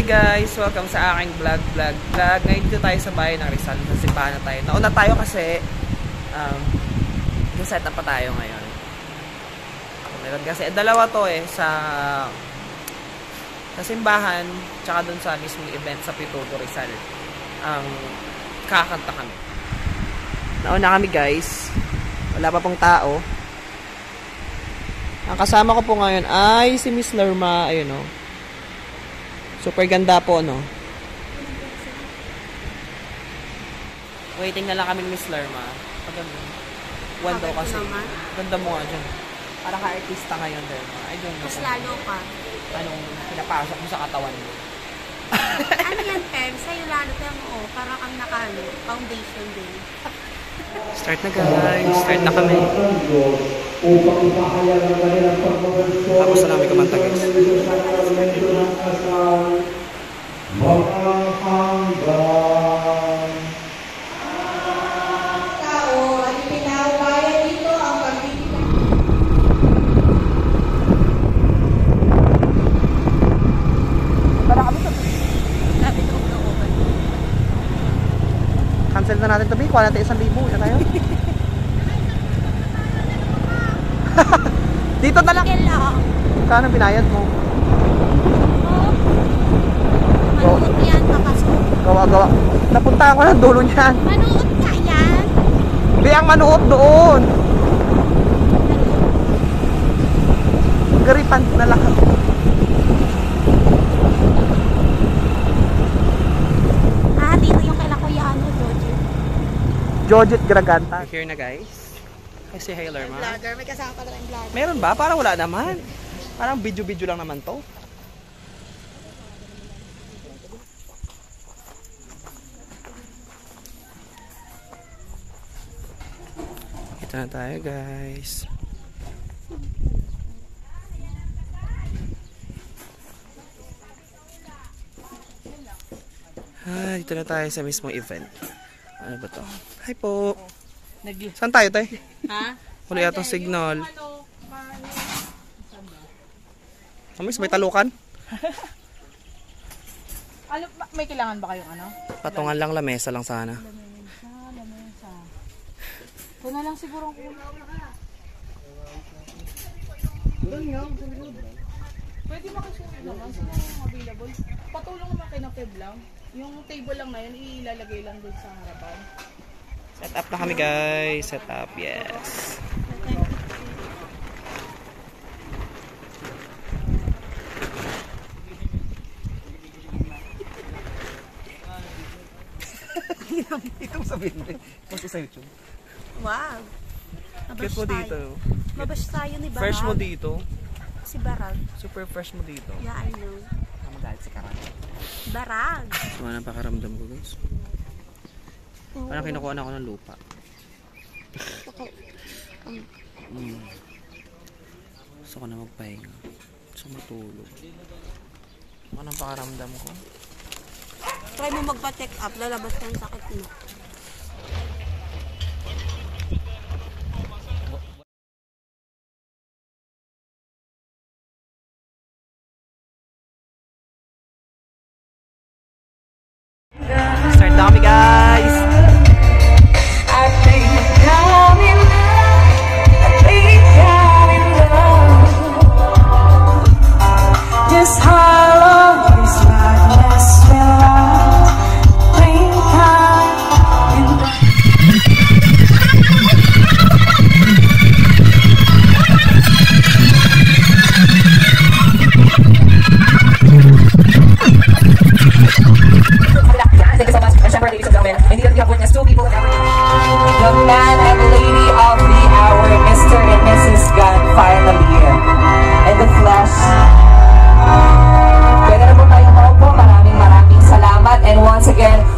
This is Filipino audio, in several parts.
guys! Welcome sa aking vlog. Ngayon dito tayo sa bayan ng Rizal. Sa simbahan na tayo. Nauna tayo kasi set up pa tayo ngayon. Meron kasi dalawa to sa simbahan tsaka dun sa mismong event sa Pituto Rizal. Kakanta kami. Nauna kami guys. Wala pa pong tao. Ang kasama ko po ngayon ay si Miss Lerma. Ayun o. Super ganda po, no? Waiting na lang kami ni Miss Lerma. Paganda. One daw kasi. Ganda mo nga dyan. Parang ka-artista ngayon, Lerma. I don't know. Mas lalo pa. Anong pinapasok mo sa katawan mo? Ano yan, Pem? Sa'yo lalo tayo mo, parang ang nakano, foundation din. Start na guys. Start na kami. Tapos na namin kumanta guys. Cancel na natin ito, kuha natin 1,000. Yan tayo. Dito na lang. Kano binayad mo? Manuot yan, kapasok. Gawa. Napunta ko ng dulo niyan. Manuot ka yan. Di ang manuot doon. Garipan na lang. Dito yung kay Kuya Jojet Graganta. Here na guys. Say hi Lerma. Vlogger, may kasama pa rin vlogger. Meron ba? Parang wala naman. Parang video lang naman to. Ito na tayo guys. Dito na tayo sa mismong event. Ano ba to? Hi po. Saan tayo tayo? Ha? Wala yatang signal. Amis, may talukan? May kailangan ba kayong ano? Patungan lang, lamesa lang sana. Lamesa. Ito na lang siguro ang kulang. Pwede makasulit naman. Sino yung available? Patulong naman kayo ng Feb lang. Yung table lang na yun, ilalagay lang dun sa harapan. Set up na kami guys. Set up, yes. Itong sabihin mo. Kasi sa YouTube. Wow. Cute mo dito. Mabash tayo ni Barag. Fresh mo dito. Si Barag. Super fresh mo dito. Yeah, I know. Magalit si Karan. Barag. Suma ng pakaramdam ko guys. Parang kinukuha na ako ng lupa. Gusto ko na magpahinga. Gusto matulog. Ano ang pakaramdam ko? Try mo magpa-check up. Lalabas ka ng sakit mo. Start na kami guys!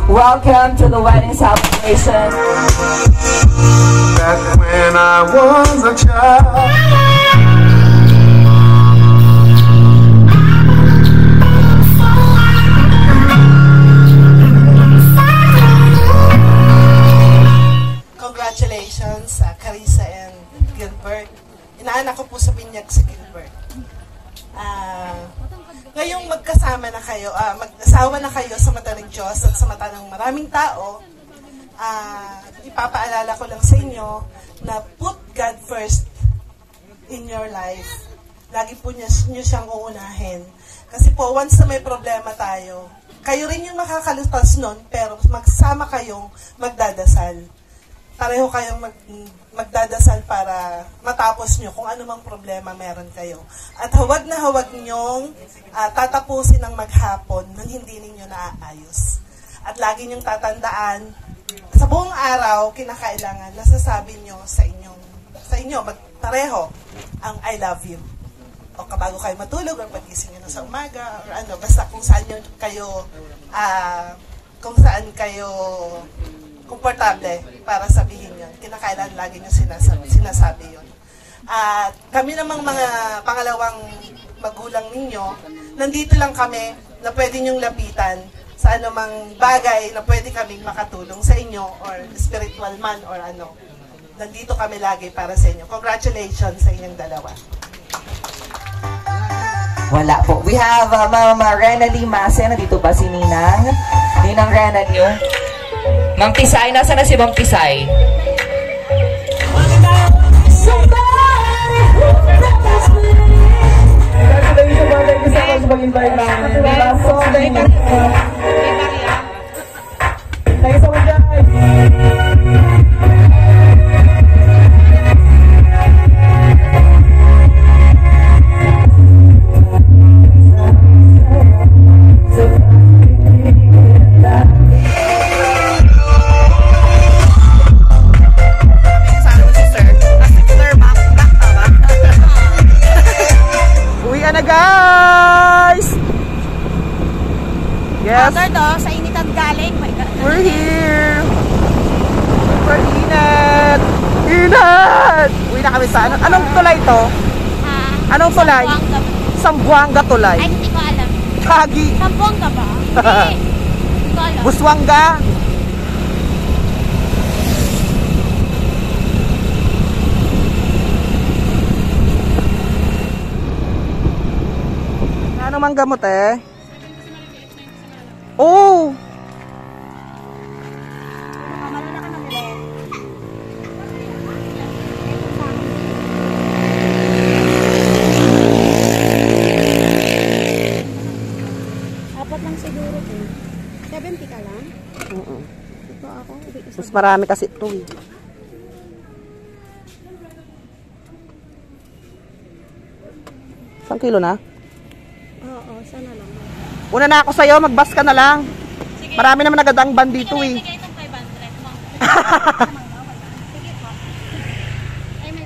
Welcome to the wedding celebration. Back when I was a child. Congratulations, Carissa and Gilbert. Inaanak ko po sa binyag si Gilbert. Ngayong magkasama na na kayo, mag-asawa na kayo sa mata ng Diyos at sa mata ng maraming tao, ipapaalala ko lang sa inyo na put God first in your life. Lagi po nyo siyang uunahin. Kasi po, once na may problema tayo, kayo rin yung makakalutas nun, pero magsama kayong magdadasal. Pareho kayong magdadasal para matapos nyo kung ano mang problema meron kayo. At huwag na huwag nyong tatapusin ng maghapon nang hindi ninyo naaayos. At lagi nyong tatandaan, sa buong araw, kinakailangan, nasasabi nyo sa inyo, magpareho ang I love you. O kabago kayo matulog, or pagising nyo sa umaga, or ano, basta kung saan kayo komportable para sabihin yun. Kinakailangan lagi nyo sinasabi yun. At kami namang mga pangalawang magulang ninyo, nandito lang kami na pwede nyong lapitan sa anumang bagay na pwede kaming makatulong sa inyo, or spiritual man, or ano. Nandito kami lagi para sa inyo. Congratulations sa inyong dalawa. Wala po. We have Mama Renally Mase. Nandito ba si Ninang? Ninang Renally. Mang Tisay. Nasaan na si Mang Tisay? Yes. Agad sa initan galing. My God. We're here. Super inat. Inat! Uwi na kami sa anong tulay to? Anong tulay? Sambuanga tulay. Ay, hindi ko alam. Kagi. Sambuanga ba? Hindi ko alam. Buswanga. Ano mang gamot eh? Oh! Malala ka na nila. Apat lang siguro po. 70 ka lang? Oo. Ito ako. Mas marami kasi ito eh. Isang kilo na? Oo, sana lang. Una na ako sa'yo, mag-bus ka na lang. Sige. Marami naman nagadang ban dito eh. Sige, itong 500. Sige po. Ay, may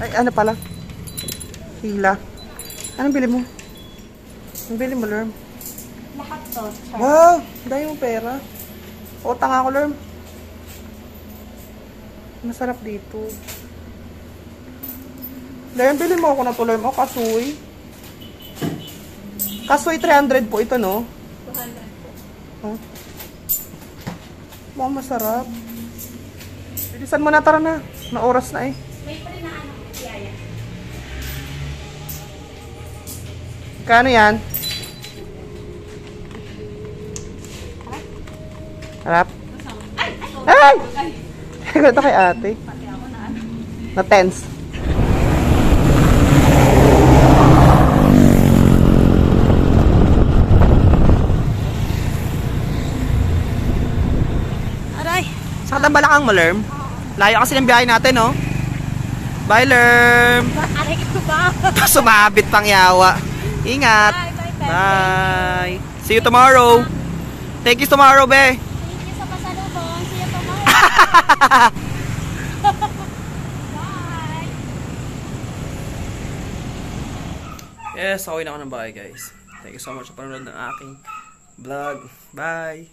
Ay, ano pala? Hila. Anong bili mo? Anong bili mo, Lerm? lahat to. Wow! Dahil mo pera. Utang ako, Lerm. Masarap dito. Lerm, bili mo ako na to, Lerm. O, kasoy. Kasoy 300 po ito, no? 200 po. Oh. Mukhang masarap. Bilisan mo na, tara na. Na oras na eh. May pa rin na ano, yaya. Kano yan? Harap? Ay! Ito kay ate. Na-tense. Aray! Saan ka balakang mo, Lerm? Layo kasi ng biyahe natin, no? Bye, Lerm! Aray ko ba? Sumabit pang yawa. Ingat! Bye! See you tomorrow! Thank you tomorrow, be! Thank you sa pasalubong. See you tomorrow. Bye! Yes, okay na ako ng bahay, guys. Thank you so much sa panonood ng aking vlog. Bye!